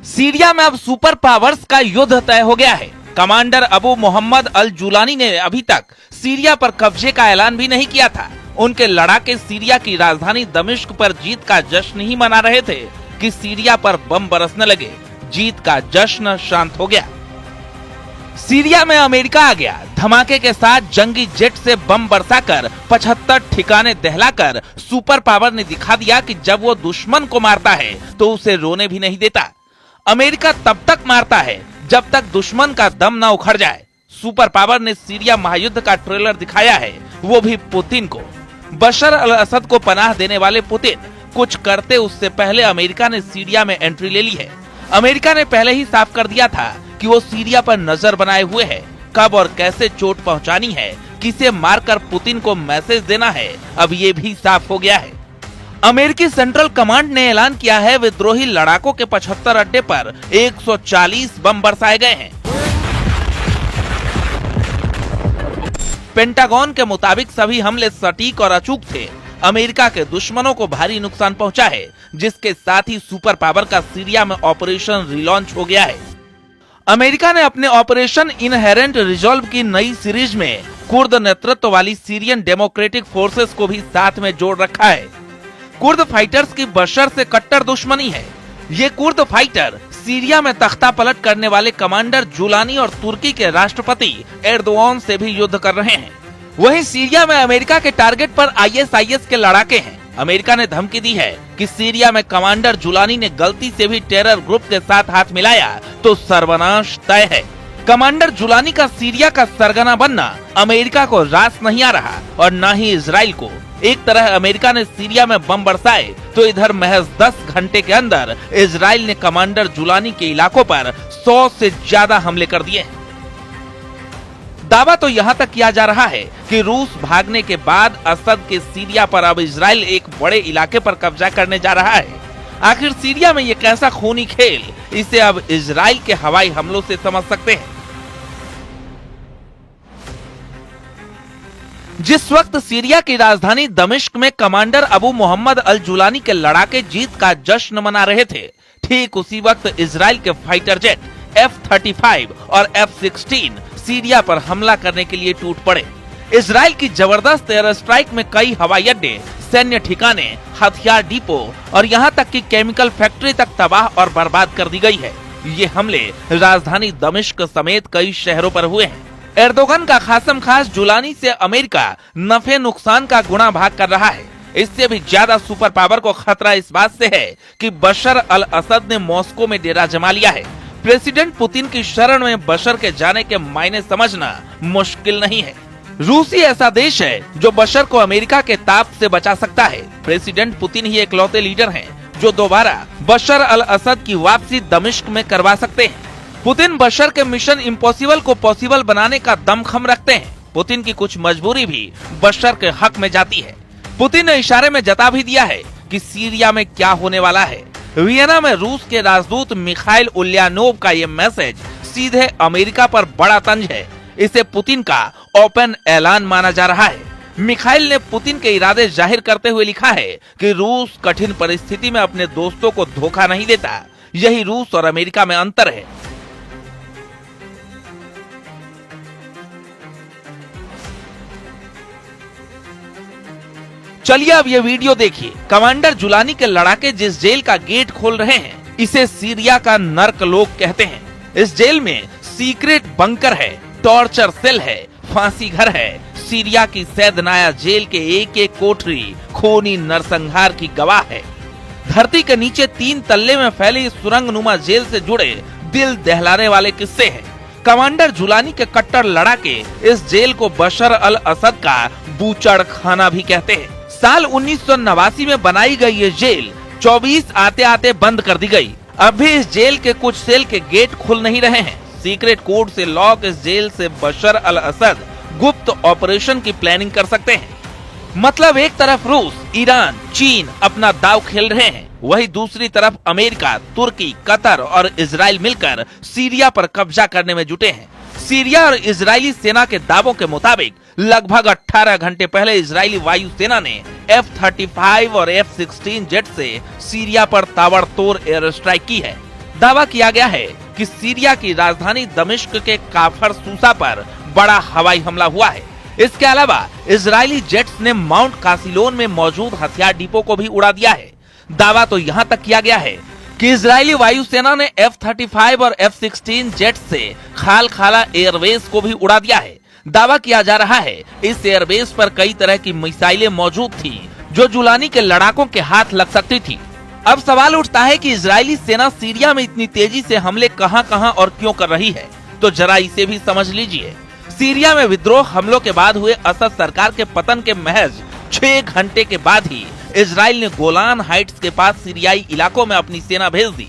Syria में अब super powers का युद्ध तय हो गया है। कमांडर अबू मोहम्मद अल जुलानी ने अभी तक सीरिया पर कब्जे का ऐलान भी नहीं किया था। उनके लड़ाके सीरिया की राजधानी दमिश्क पर जीत का जश्न ही मना रहे थे कि सीरिया पर बम बरसने लगे। जीत का जश्न शांत हो गया। सीरिया में अमेरिका आ गया। धमाके के साथ जंगी जेट से बम बरसाकर 75 ठिकाने दहलाकर सुपर पावर ने दिखा दिया कि जब वो दुश्मन को मारता है तो उसे रोने भी नहीं देता। अमेरिका तब तक मारता है जब तक दुश्मन का दम न उखड़ जाए। सुपर पावर ने सीरिया महायुद्ध का ट्रेलर दिखाया है, वो भी पुतिन को। बशर अल असद को पनाह देने वाले पुतिन कुछ करते उससे पहले अमेरिका ने सीरिया में एंट्री ले ली है। अमेरिका ने पहले ही साफ कर दिया था कि वो सीरिया पर नजर बनाए हुए है। कब और कैसे चोट पहुंचानी है, किसे मारकर पुतिन को मैसेज देना है, अब ये भी साफ हो गया है। अमेरिकी सेंट्रल कमांड ने ऐलान किया है विद्रोही लड़ाकों के 75 अड्डे पर 140 बम बरसाए गए हैं। पेंटागन के मुताबिक सभी हमले सटीक और अचूक थे। अमेरिका के दुश्मनों को भारी नुकसान पहुंचा है, जिसके साथ ही सुपर पावर का सीरिया में ऑपरेशन रिलॉन्च हो गया है। अमेरिका ने अपने ऑपरेशन इनहेरेंट रिजॉल्व की नई सीरीज में कुर्द नेतृत्व वाली सीरियन डेमोक्रेटिक फोर्सेस को भी साथ में जोड़ रखा है। कुर्द फाइटर्स की बशर से कट्टर दुश्मनी है। ये कुर्द फाइटर सीरिया में तख्ता पलट करने वाले कमांडर जुलानी और तुर्की के राष्ट्रपति एर्दोआन से भी युद्ध कर रहे हैं। वहीं सीरिया में अमेरिका के टारगेट पर आईएसआईएस के लड़ाके हैं। अमेरिका ने धमकी दी है कि सीरिया में कमांडर जुलानी ने गलती से भी टेरर ग्रुप के साथ हाथ मिलाया तो सर्वनाश तय है। कमांडर जुलानी का सीरिया का सरगना बनना अमेरिका को रास नहीं आ रहा और न ही इजराइल को। एक तरह अमेरिका ने सीरिया में बम बरसाए तो इधर महज 10 घंटे के अंदर इजराइल ने कमांडर जुलानी के इलाकों पर 100 से ज्यादा हमले कर दिए। दावा तो यहाँ तक किया जा रहा है कि रूस भागने के बाद असद के सीरिया पर अब इजराइल एक बड़े इलाके पर कब्जा करने जा रहा है। आखिर सीरिया में ये कैसा खूनी खेल, इसे अब इजराइल के हवाई हमलों से समझ सकते हैं। जिस वक्त सीरिया की राजधानी दमिश्क में कमांडर अबू मोहम्मद अल जुलानी के लड़ाके जीत का जश्न मना रहे थे, ठीक उसी वक्त इजराइल के फाइटर जेट F-35 और F-16 सीरिया पर हमला करने के लिए टूट पड़े। इजराइल की जबरदस्त एयर स्ट्राइक में कई हवाई अड्डे, सैन्य ठिकाने, हथियार डिपो और यहाँ तक कि केमिकल फैक्ट्री तक तबाह और बर्बाद कर दी गई है। ये हमले राजधानी दमिश्क समेत कई शहरों पर हुए हैं। एर्दोगन का खासम खास जुलानी से अमेरिका नफे नुकसान का गुणा भाग कर रहा है। इससे भी ज्यादा सुपर पावर को खतरा इस बात से है कि बशर अल असद ने मॉस्को में डेरा जमा लिया है। प्रेसिडेंट पुतिन की शरण में बशर के जाने के मायने समझना मुश्किल नहीं है। रूस ही ऐसा देश है जो बशर को अमेरिका के ताप से बचा सकता है। प्रेसिडेंट पुतिन ही इकलौते लीडर हैं जो दोबारा बशर अल असद की वापसी दमिश्क में करवा सकते हैं। पुतिन बशर के मिशन इम्पॉसिबल को पॉसिबल बनाने का दमखम रखते हैं। पुतिन की कुछ मजबूरी भी बशर के हक में जाती है। पुतिन ने इशारे में जता भी दिया है कि सीरिया में क्या होने वाला है। वियना में रूस के राजदूत मिखाइल उल्यानोव का ये मैसेज सीधे अमेरिका पर बड़ा तंज है। इसे पुतिन का ओपन ऐलान माना जा रहा है। मिखाइल ने पुतिन के इरादे जाहिर करते हुए लिखा है कि रूस कठिन परिस्थिति में अपने दोस्तों को धोखा नहीं देता। यही रूस और अमेरिका में अंतर है। चलिए अब ये वीडियो देखिए। कमांडर जुलानी के लड़ाके जिस जेल का गेट खोल रहे हैं, इसे सीरिया का नर्क लोग कहते हैं। इस जेल में सीक्रेट बंकर है, टॉर्चर सेल है, फांसी घर है। सीरिया की सैदनाया जेल के एक एक कोठरी खूनी नरसंहार की गवाह है। धरती के नीचे 3 तल्ले में फैली सुरंग नुमा जेल से जुड़े दिल दहलाने वाले किस्से हैं। कमांडर जुलानी के कट्टर लड़ाके इस जेल को बशर अल असद का बूचड़ खाना भी कहते हैं। साल 1989 में बनाई गई ये जेल 24 आते आते बंद कर दी गई। अब भी इस जेल के कुछ सेल के गेट खुल नहीं रहे हैं। सीक्रेट कोड से लॉक इस जेल से बशर अल असद गुप्त ऑपरेशन की प्लानिंग कर सकते हैं। मतलब एक तरफ रूस, ईरान, चीन अपना दाव खेल रहे हैं, वही दूसरी तरफ अमेरिका, तुर्की, कतर और इजराइल मिलकर सीरिया पर कब्जा करने में जुटे हैं। सीरिया और इजरायली सेना के दावों के मुताबिक लगभग 18 घंटे पहले इजरायली वायुसेना ने F-35 और F-16 जेट से सीरिया पर ताबड़तोड़ एयर स्ट्राइक की है। दावा किया गया है कि सीरिया की राजधानी दमिश्क के काफर सूसा पर बड़ा हवाई हमला हुआ है। इसके अलावा इजरायली जेट्स ने माउंट कासिलोन में मौजूद हथियार डिपो को भी उड़ा दिया है। दावा तो यहाँ तक किया गया है कि इजरायली वायुसेना ने F-35 और F-16 जेट से खाल खाला एयरबेस को भी उड़ा दिया है। दावा किया जा रहा है इस एयरबेस पर कई तरह की मिसाइलें मौजूद थी जो जुलानी के लड़ाकों के हाथ लग सकती थी। अब सवाल उठता है कि इजरायली सेना सीरिया में इतनी तेजी से हमले कहां और क्यों कर रही है, तो जरा इसे भी समझ लीजिए। सीरिया में विद्रोह हमलों के बाद हुए असद सरकार के पतन के महज 6 घंटे के बाद ही इजराइल ने गोलान हाइट्स के पास सीरियाई इलाकों में अपनी सेना भेज दी।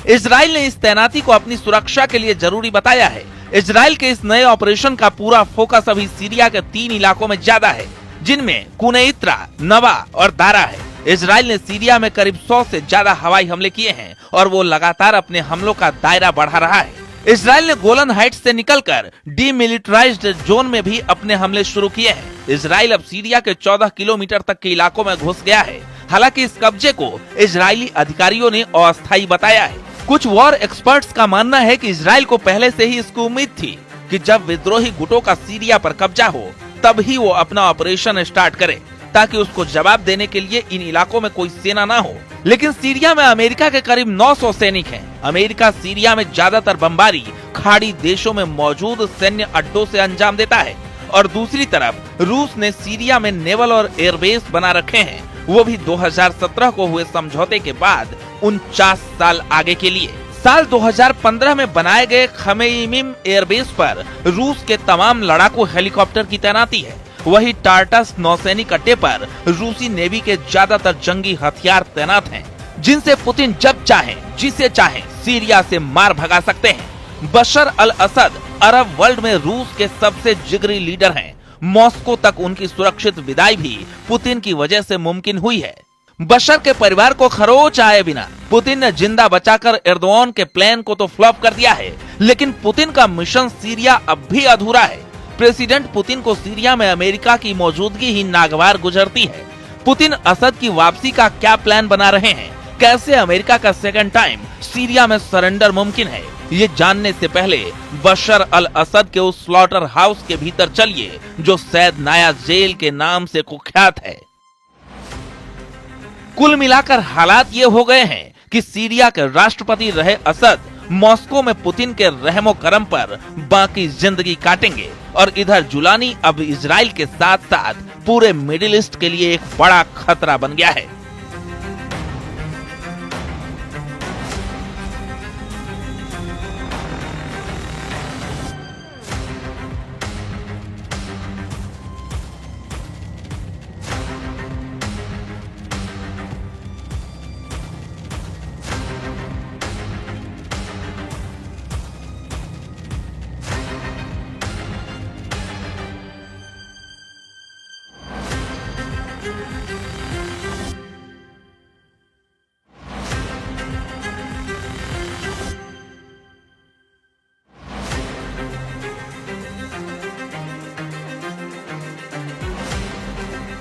इजराइल ने इस तैनाती को अपनी सुरक्षा के लिए जरूरी बताया है। इजराइल के इस नए ऑपरेशन का पूरा फोकस अभी सीरिया के 3 इलाकों में ज्यादा है, जिनमें कुनैत्रा, नवा और दारा है। इजराइल ने सीरिया में करीब 100 से ज्यादा हवाई हमले किए हैं और वो लगातार अपने हमलों का दायरा बढ़ा रहा है। इजराइल ने गोलन हाइट्स से निकलकर डीमिलिटराइज्ड जोन में भी अपने हमले शुरू किए हैं। इजराइल अब सीरिया के 14 किलोमीटर तक के इलाकों में घुस गया है। हालांकि इस कब्जे को इजरायली अधिकारियों ने अस्थायी बताया है। कुछ वॉर एक्सपर्ट्स का मानना है कि इजराइल को पहले से ही इसकी उम्मीद थी कि जब विद्रोही गुटों का सीरिया पर कब्जा हो तब ही वो अपना ऑपरेशन स्टार्ट करे, ताकि उसको जवाब देने के लिए इन इलाकों में कोई सेना ना हो। लेकिन सीरिया में अमेरिका के करीब 900 सैनिक हैं। अमेरिका सीरिया में ज्यादातर बमबारी खाड़ी देशों में मौजूद सैन्य अड्डों से अंजाम देता है और दूसरी तरफ रूस ने सीरिया में नेवल और एयरबेस बना रखे हैं, वो भी 2017 को हुए समझौते के बाद 49 साल आगे के लिए। साल 2015 में बनाए गए खमेइमिम एयरबेस पर रूस के तमाम लड़ाकू हेलीकॉप्टर की तैनाती है। वही टार्टस नौसैनिक अड्डे पर रूसी नेवी के ज्यादातर जंगी हथियार तैनात हैं, जिनसे पुतिन जब चाहे जिसे चाहे सीरिया से मार भगा सकते हैं। बशर अल असद अरब वर्ल्ड में रूस के सबसे जिगरी लीडर हैं। मॉस्को तक उनकी सुरक्षित विदाई भी पुतिन की वजह से मुमकिन हुई है। बशर के परिवार को खरोच आए बिना पुतिन ने जिंदा बचाकर एर्दोआन के प्लान को तो फ्लॉप कर दिया है, लेकिन पुतिन का मिशन सीरिया अब भी अधूरा है। प्रेसिडेंट पुतिन को सीरिया में अमेरिका की मौजूदगी ही नागवार गुजरती है। पुतिन असद की वापसी का क्या प्लान बना रहे हैं? कैसे अमेरिका का सेकंड टाइम सीरिया में सरेंडर मुमकिन है? ये जानने से पहले बशर अल असद के उस स्लॉटर हाउस के भीतर चलिए जो सैद नाया जेल के नाम से कुख्यात है। कुल मिलाकर हालात ये हो गए हैं कि सीरिया के राष्ट्रपति रहे असद मॉस्को में पुतिन के रहमो करम पर बाकी जिंदगी काटेंगे और इधर जुलानी अब इजराइल के साथ साथ पूरे मिडिल ईस्ट के लिए एक बड़ा खतरा बन गया है।